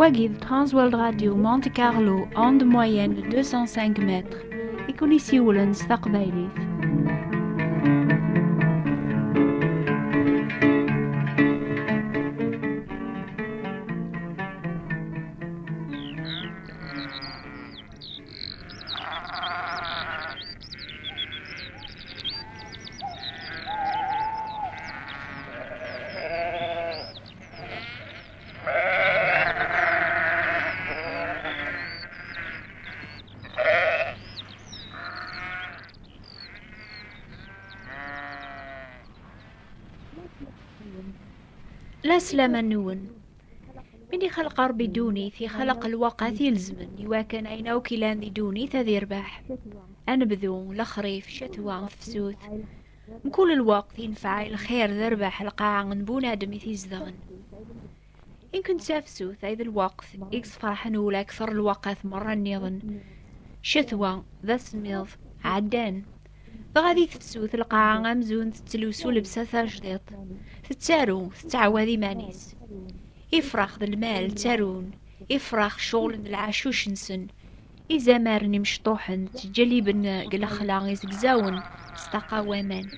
Wagid Transworld Radio Monte Carlo, onde moyenne de 205 mètres. إكونيسي ولنس تقبايليت. لا سلام النون مني خلق ربي دوني في خلق الوقت يلزمن يواكن عيناو كيلان دي دوني تذي رباح أنا بذون لخريف شتوى فسوث مكل الوقت ينفع الخير ذرباح القاعة نبون آدمي تيزدغن إن كنت سافسوث أيضا الوقت إكس فرحن ولا أكثر الوقت مرة نيضن شتوى ذا سميض عدان فغادي تفسوث القاعة مزون تتلوسو لبسة ثاجديط تتارو تتعوذي مانيس إفراخ ذا المال تارون إفراخ شغل العاشوش نسن إذا مارني مشطوحن تجليبن قلخلا يزقزاون استقا وامان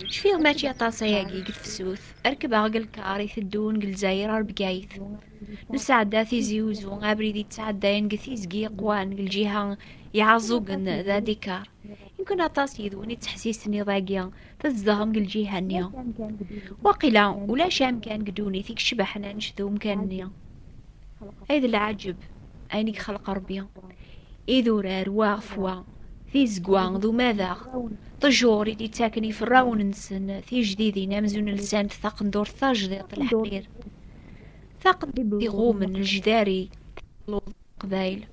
شفيغ ماشي طاسياقي قد فسوث أركب أغل كاري ثدون قل زاير أربقايث نسعدا في زيوزو غابريدي تسعداين قثيز قوان قل جيها يعزوقن ذا ديكار يمكن أطاس يذوني تحسيسني ضاقيا تزدغم قل جيهانيا وقيلا ولا شام كان قدوني ثيك شبحنا نشذو مكاننيا هيدا العجب أينك خلق ربيا إذورار واغفوا في زقوان ذو ماذا طجوري دي تاكني في الراون نسن في جديدي نامزون لسان ثاقن دور ثاجديط الحرير ثاقن دي غومن الجداري قبايل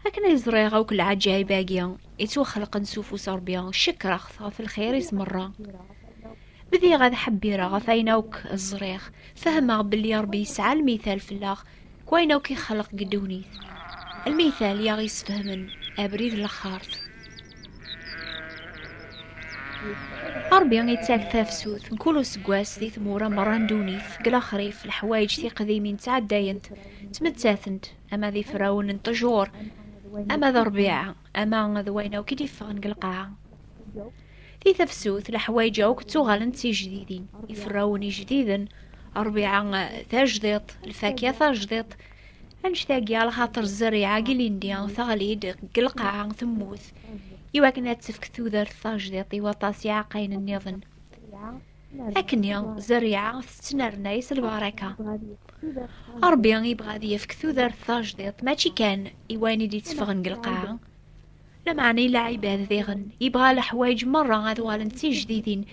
هكنا يزريغ وكل عجاي باقيا يتو خلق نسوفو صربيا شكرا خطا في الخير يسمرا بذي غاد حبيرا غفايناوك الزريغ فهما باللي ربي يسعى المثال في اللاغ كويناوك يخلق قدونيث المثال يا غيسفهمن أبريد الخارث ربي يتاك ثافسوث نكولو سقواس ذي ثمورا مران دونيث قلا خريف الحوايج ذي قديمين تعداينت تمتاثنت أما ذي فراون انتجور أما ذا ربيعة أما ذوينا وكدي فغن قلقاعة ذي ثفسوث الحوايج أوك توغالن تي جديدين يفراوني جديدا ربيعة ثاجديط الفاكية ثاجديط أنشتاقي على خاطر الزريعة قلين ديان ثغليد قلقاعة ثموث يواكنا تفك ثوذر ثاجديط وطاسي عقين النظن أكنيا زريعة تستنرنايس البركة ربي يبغى ذي يفك ثوذر ثاجديط ماشي كان يواني دي تفغن قلقاعة لا معني لا عباد ذيغن يبغى الحوايج مرة غادوالن تي جديدين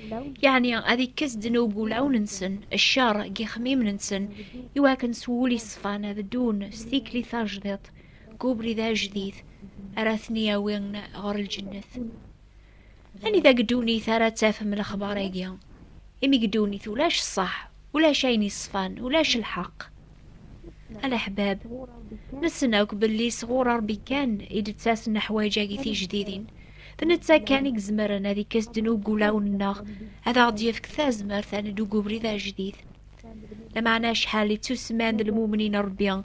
يعني هذي كسدن وقولعون ننسن الشار قي خميم ننسن يواكن سولي صفان هذا دون ستيكلي ثاجديط قوبري ذا جديد أراثنيا وين غار الجنث أني ذا قدوني ثارات تافهم الأخبار ايقيا إمي قدوني ولاش الصح ولاش عيني الصفان ولاش الحق الأحباب نسناوك باللي صغور ربي كان إذا تساسنا حوايجاكي ثي جديدين فنتسا كان يكزمرن هذي كسدنو بقولاون الناغ هذا غادي يفك ثازمر ثاني دو قبري ذا جديد لمعنا شحالي تسمان المؤمنين ربيان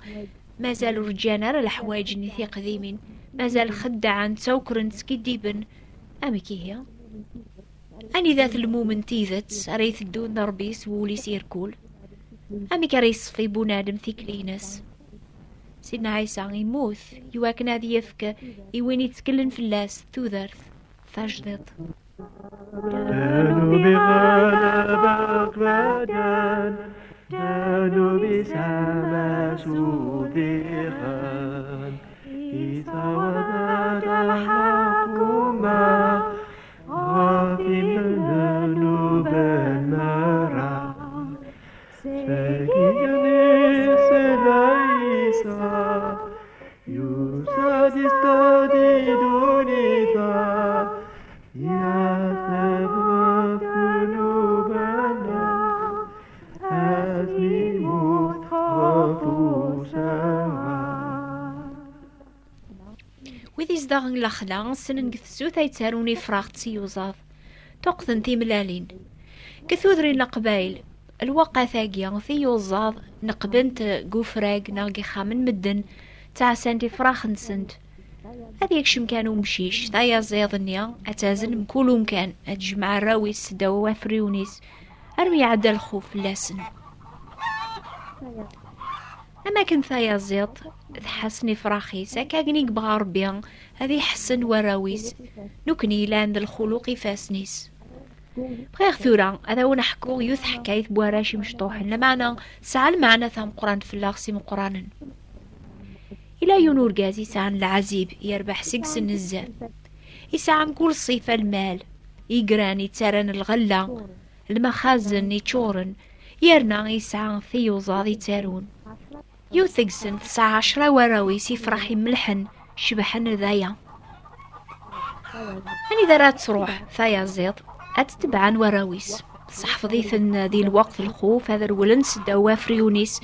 مازالوا رجانا راه الحوايج نثي قديمين مازال خدعا توكرن سكديبن أمي كي هي أني ذات المؤمن تيذت ريث الدون ربي سولي سيركول أمي كريس في بنادم ثيكلينس سيدنا عيسى يموت يواكن هذي يفك يوين يتكلن في اللاس ثوذرث ثاجدط دانو بغلبك بدن دانو بسما سوديخان إذا الحكومة غافي من نوبان مرا ساكيني سلايسا يوسادي ستادي دونيتا يا ثبت نوبانا أزمي موت غفوسا وذي زداغن لخلا سنن قثسو تايتاروني فراغ تسيوزاف توقذن تيملالين كثوذرين لقبايل الواقع ثاقيا في يوزاض نقبنت قفراق ناقي خامن مدن تاع سانتي فراخ نسنت هذيك شمكانو مشيش ثايا زيضنيا اتازن مكولو مكان اتجمع الراويس دوا فريونيس ارمي عدا الخوف لاسن اما كنت ثايا زيض تحسني فراخيس اكاقني قبغا ربيان هذي حسن وراويس نكني لاند الخلوق فاسنيس بغير ثورا هذا ونحكو يوث حكاية بواراشي مشطوح لمعنى سعال معنا ثام قران في اللاغسي مقرانا إلى يونور غازي سعان العزيب يربح سقس النزال يسعى كل صيفة المال يقران يترن الغلة المخازن يتشورن يرنا يسعى ثيوزاض يتارون يوثقسن 19 وراويس يفرح ملحن شبحن ذايا أني ذرات تروح ثايا زيض أتتبعن وراويس صحفظيثن ذي الوقت الخوف هذا الولنس دوا فريونيس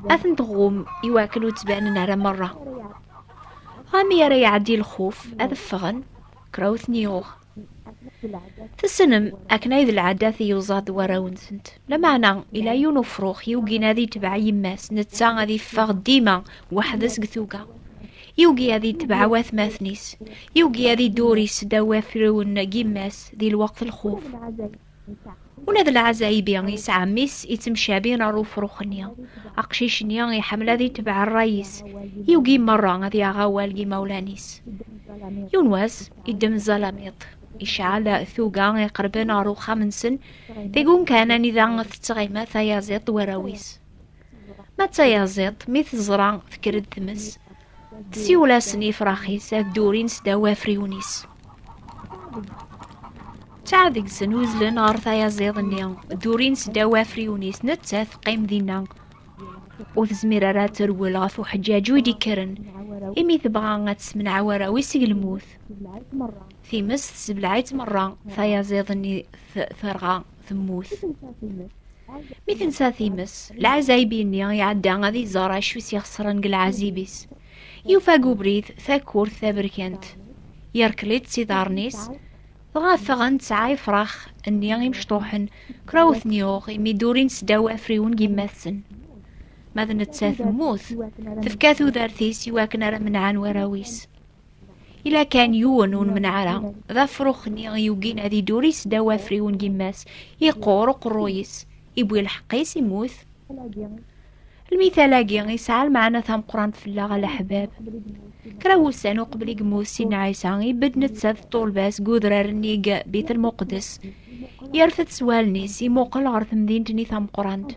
أثن تغوم يواكلو تبان على مرة غامي يرى يعدي الخوف أذفغن كروث نيوغ تسنم أكنايذ العادات يوزاد وراون سنت لمعنى إلى يونو فروخ يوغي نادي تبع يماس نتسان هذي فغ ديما وحدس قثوقا يوغي هذي تبع واث ماثنيس يوغي هذي دوريس دوا فرون يماس ذي الوقت الخوف ونذ العزايبي يسعى ميس يتمشى بين روف روخنيا أقشيشنيا يحمل ذي تبع الرئيس يوغي مرة ذي غوالقي مولانيس يونواس يدم الظلاميط إشعال ثوقا يقربين روخا من سن تيقون كان نذا تتغيما ثيازيط وراويس ما تيازيط مثل زرع فكر الثمس تسيولا سني فراخيس الدورين سداوا فريونيس تعذق سنوزلن غرثايا زيضنيا دورين سداوا فريونيس نتاث قيم ذينا وتزمير رات ترول غفو حجاجو يديكرن إمي تبغى غتسمنع وراويس الموث في مس سبلعيت مرة ثايا زيضني ثرغا ثموث مثل ساثيمس العزايبيني يعدى غادي زارا شويس يخسرن العزيبيس يوفاقو بريد ثاكور ثابركانت يركليت سيدارنيس غافغن تسعاي فراخ اني مشطوحن كراوث نيوغ يميدورين سداوا فريون جيماثسن ماذا نتساث موث تفكاثو دارثيس يواكن راه منعان وراويس إلا كان يونون من عرا ذا فروخني يوغين هذي دوريس داوا فريون جيماس يقور قرويس يبوي الحقيس يموث المثالاقي يسعى معنا ثام قران في الله الأحباب كراوسانو قبل قموس سين عيسى يبد نتساث طول باس قدرار النيقا بيت المقدس يرثد سوالنيس يموقل غرث مدينتني ثام قرانت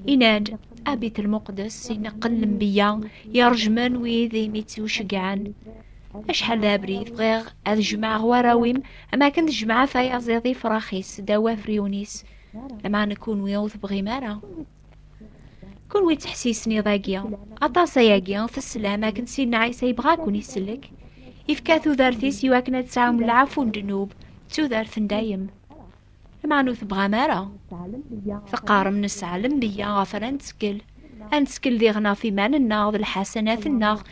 إناد أبيت المقدس ينقل بيا يرجمن ويذي ميتسو شقعان أشحال ذا بريد بغير هاد الجماعة غواراويم أما كنت الجماعة ثايا زيضي فراخيس داوا فريونيس لما نكون ويوث بغي مارا كون وي تحسيسني ضاقيا أطاسا ياقيا في السلامة كنت سيدنا عيسى يبغاكون يسلك يفكاثو ذارثيس يواكنا تسعهم العفو الدنوب تو ذارث دايم لما نوث بغا مارا فقارم نسعلم بيا غافر أنتسكل ذي غنا في مان الناغ الحسنات الناغ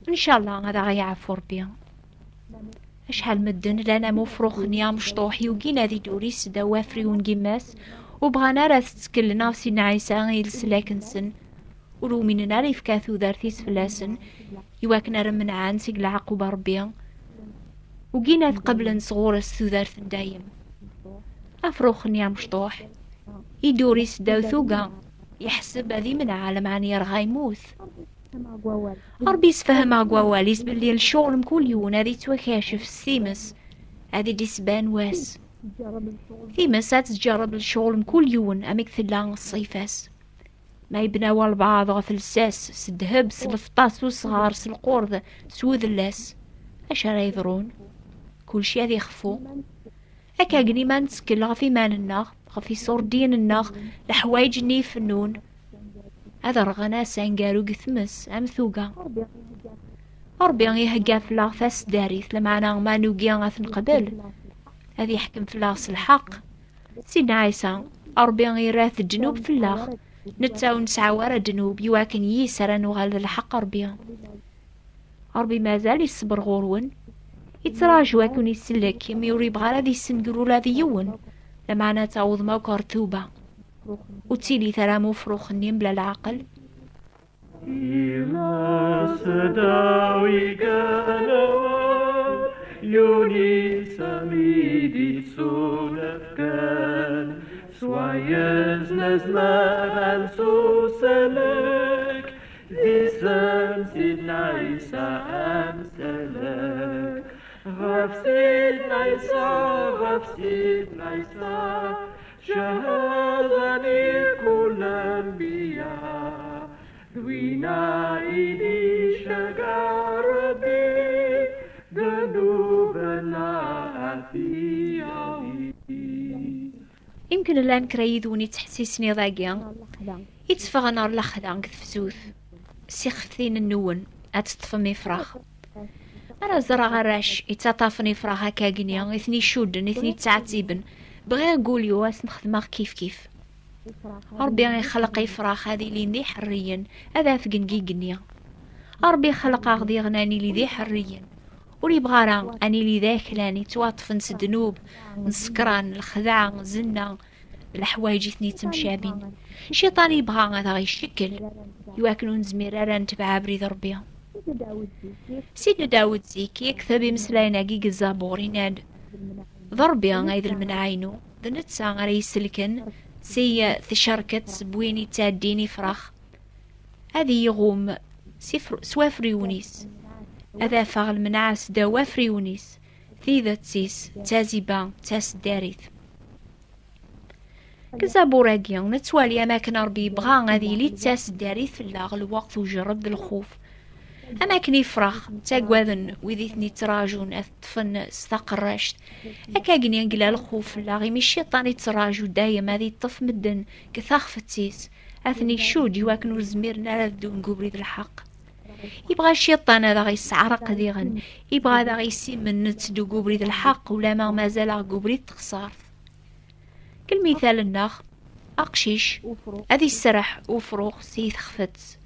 إن شاء الله هذا غيعفو ربي أشحال مدن لنا مفروخ نيا مشطوح يوقينا ذي دوريس داوا فريون جيماس وبغانا راه تتكلنا في سيدنا عيسى غير سلاكنسن ولو مننا راه يفكاثو دارثيس فلاسن يواكنا رمن عان سيقل عقوبة ربي وقينا قبل صغور السودارث دايم أفروخ نيا مشطوح يدوريس داو ثوقا يحسب هذي من عالم عن يرغى يموث ربي يسفهم أقواليس باللي الشغل مكل يوم هذي توكاشف السيمس هذي ديسبان واس ثيمس تجرب الشغل مكل يوم أمكثل لان الصيفاس ما يبناو البعض غف الساس سدهب سلفطاس وصغار سالقورذ سوذ اللاس اش راه يضرون كل شي هذي يخفو هكا قني ما نتسكل غفي مان الناغ غفي صور دين الناغ لحوايج ني فنون هذا رغنا سانقارو قثمس أم ثوقا ربي يهقا في الله فاس داريث لمعنا ما نوقيا غاثن قبل هذي يحكم في الله الحق سيدنا عيسى ربي يراث الجنوب في الله نتاو نسعى ورا جنوب يواكن يسرا نغال الحق ربي مازال يصبر غورون يتراجو يكون يسلك يميوري بغالا ذي السنقرو لا ذي يون لمعنا تعوض موكار ثوبا وتيلي ترى مفروخ نيم بلا العقل. إلى سداوي كانوا يوني سميدي سونكان Soyez nesmaran suselek Visem sidnaisa amselek Raf sidnaisa Shahadani kulanbiya Dwina idi shagarabi Gunubana afiyawi يمكن الآن كريدوني تحسيسني ضاقيا يتفغ نار لخدان كثفزوث سيخفثين النون أتطفمي فراخ أنا زرع غراش يتطافني فراخ هكا قنيا إثني شودن إثني تعتيبن بغي نقول يواس نخدمها كيف ربي يخلق فراخ هذه اللي ندي حريا هذا فقنقي قنيا ربي خلق غدي غناني اللي دي حريا ولي بغارا اني لي ذاك لاني تواطفن سدنوب نسكران الخدعة زنا الحوايج ثني تمشابين شيطان يبغى هذا غيشكل يواكنون زمير راه نتبع بريد ربي سيدنا داود زيكي يكتب مسلاينا كيك الزابورين ضربي غايد المنعينو ذنتسا غري سلكن سي تشاركت بويني تاديني فراخ هذه يغوم سوافري ونيس هذا فاغل منعاس دوا فريونيس ثيذا تسيس تازيبا تاس داريث كزابوراكيا نتوالي أماكن ربي بغا غادي لي تاس داريث اللاغ الوقت وجرب ذا الخوف أماكن يفرخ تاقواذن ويذيثني تراجون أثفن استقرشت أكا قنيا نقلا الخوف اللاغي مي الشيطان يتراجو دايم هذي الطف مدن كثاخ فتيس أثني شود يواكنو زميرنا ردو نقوبري ذا الحق يبغى الشيطان هذا غيسعرق ديغن يبغى هذا غيسيمن نتدو قبريد الحق ولا ما مازال قبريد تخسار كالمثال الناخ أقشيش هذي السرح وفروخ سيث خفت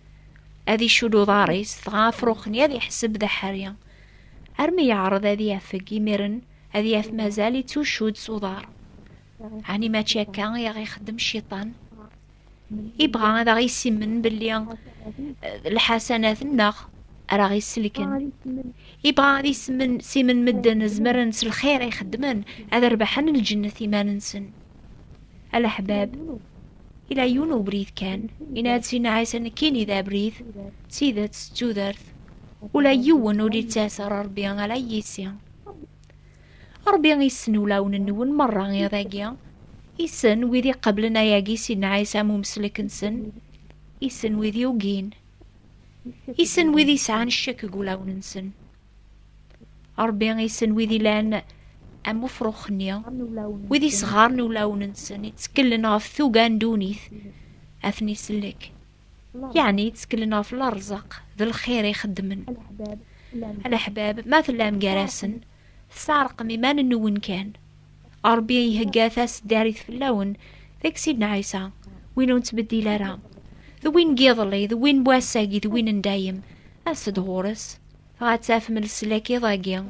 هذي شدو ضاريس ثغا فروخني هذي حسب ذا حريا أرمي يعرض هذي يافق يمرن هذي ياف مازال يتوشود صدار عني ما تشاكا يا يخدم الشيطان يبغى هذا غيسمن باللي الحسنات النخ راه غيسلكن يبغى غادي سيمن مدن زمرنس الخير يخدمن هذا ربحن الجنة ما ننسن الأحباب إلى يونو بريد كان إن سينا عيسى كيني ذا بريد سيدت ستوذرث ولا يون ولي تاسر ربي على يسيا ربي غيسنو لون النون مرة يضاقيا يسن ويدي قبلنا ياقي سيدنا عيسى ممسلك نسن يسن ويدي وقين يسن ويدي سعان الشك قولاو ننسن ربي يسن ويدي لان أمو فروخنيا ويدي صغار نولاو ننسن يتسكلنا في ثوقان دونيث أثني سلك يعني يتسكلنا في الأرزق ذا الخير يخدمن الأحباب ما ثلام قراسن سارق ميمان النون كان ربي يهقاثاس داريث في اللون ذاك سيدنا عيسى وينو نتبدي لارا ذوين قيضلي ذوين بواساقي ذوين ندايم أسد غورس غاتاف من السلاكي ضاقيا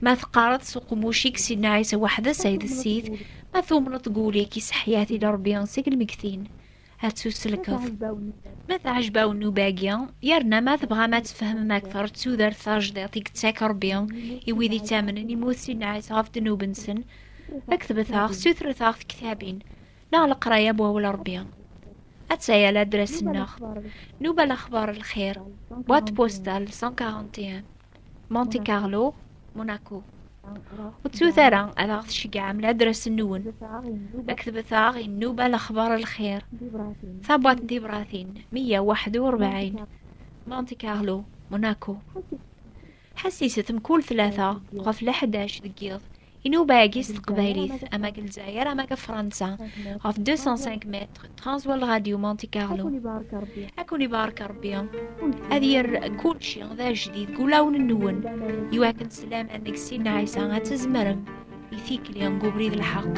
ما ثقارت سوق موشيك سيدنا عيسى وحده سيد السيد ما ثومن تقولي كيس حياتي لربي نسيك المكثين هاتسو سلكض ما تعجباو نو باقيا يارنا ما تبغى ما تفهم ما كثر تسودر ثاجدر تيك تاك ربي يويدي تامن يموت سيدنا عيسى غاف دنوب نسن اكتب ثاغ سوثر ثاغ كتابين نغل قرايا بوا ولا ربي اتسايا لادرس الناخ نوبة الاخبار الخير بوات بوستال 141 مونتي كارلو موناكو وتسوثرا الاغث شقع من لادرس النون اكتب ثاغ النوبة الاخبار الخير ثابوات ديبراثين 141 مونتي كارلو موناكو حسيستم كل ثلاثة غف 11 دقيقة إنو باقي قبايليث أما الجزائر أما فرنسا غف 205 متر ترانسوال راديو مونتي كارلو أكوني بارك ربي أدير كل شي ذا جديد قولاون النون يواكن سلام أنك سيدنا عيسى غتزمرم يثيك لي نقو بريد الحق